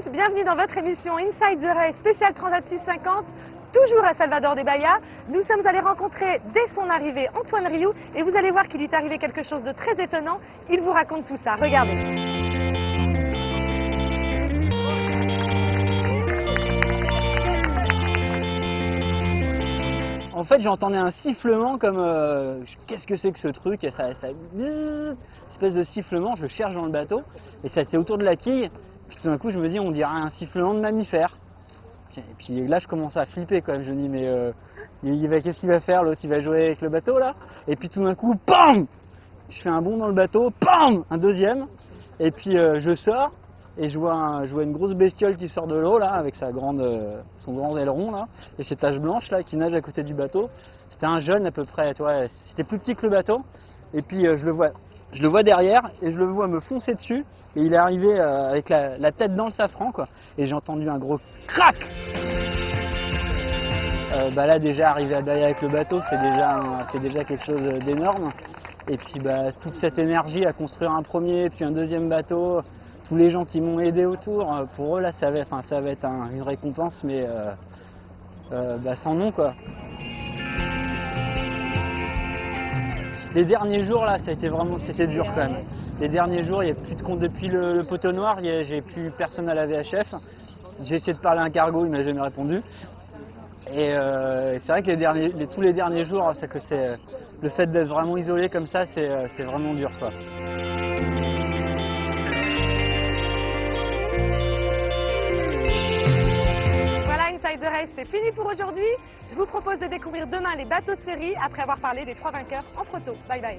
tous, bienvenue dans votre émission Inside the Race spécial Transat 650, toujours à Salvador de Bahia. Nous sommes allés rencontrer dès son arrivée Antoine Riou et vous allez voir qu'il lui est arrivé quelque chose de très étonnant. Il vous raconte tout ça, regardez. En fait, j'entendais un sifflement comme qu'est-ce que c'est que ce truc, et ça espèce de sifflement. Je le cherche dans le bateau et ça était autour de la quille. Puis tout d'un coup, je me dis on dirait un sifflement de mammifère. Et puis là, je commence à flipper quand même. Je me dis mais qu'est-ce qu'il va faire l'autre? Il va jouer avec le bateau là? Et puis tout d'un coup, bam! Je fais un bond dans le bateau, bam! Un deuxième. Et puis je sors. Et je vois une grosse bestiole qui sort de l'eau là avec son grand aileron là et ses taches blanches là qui nagent à côté du bateau. C'était un jeune à peu près, tu vois, c'était plus petit que le bateau. Et puis je le vois derrière et je le vois me foncer dessus et il est arrivé avec la tête dans le safran quoi. Et j'ai entendu un gros crac. Là déjà arrivé à Bahia avec le bateau c'est déjà quelque chose d'énorme. Et puis toute cette énergie à construire un premier puis un deuxième bateau. Tous les gens qui m'ont aidé autour, pour eux là ça va être une récompense mais sans nom quoi. Les derniers jours là c'était dur quand même. Les derniers jours il n'y a plus de compte depuis le poteau noir, j'ai plus personne à la VHF. J'ai essayé de parler à un cargo, il m'a jamais répondu. Et c'est vrai que tous les derniers jours, le fait d'être vraiment isolé comme ça, c'est vraiment dur quoi. Inside the Race, c'est fini pour aujourd'hui. Je vous propose de découvrir demain les bateaux de série après avoir parlé des 3 vainqueurs en photo. Bye bye.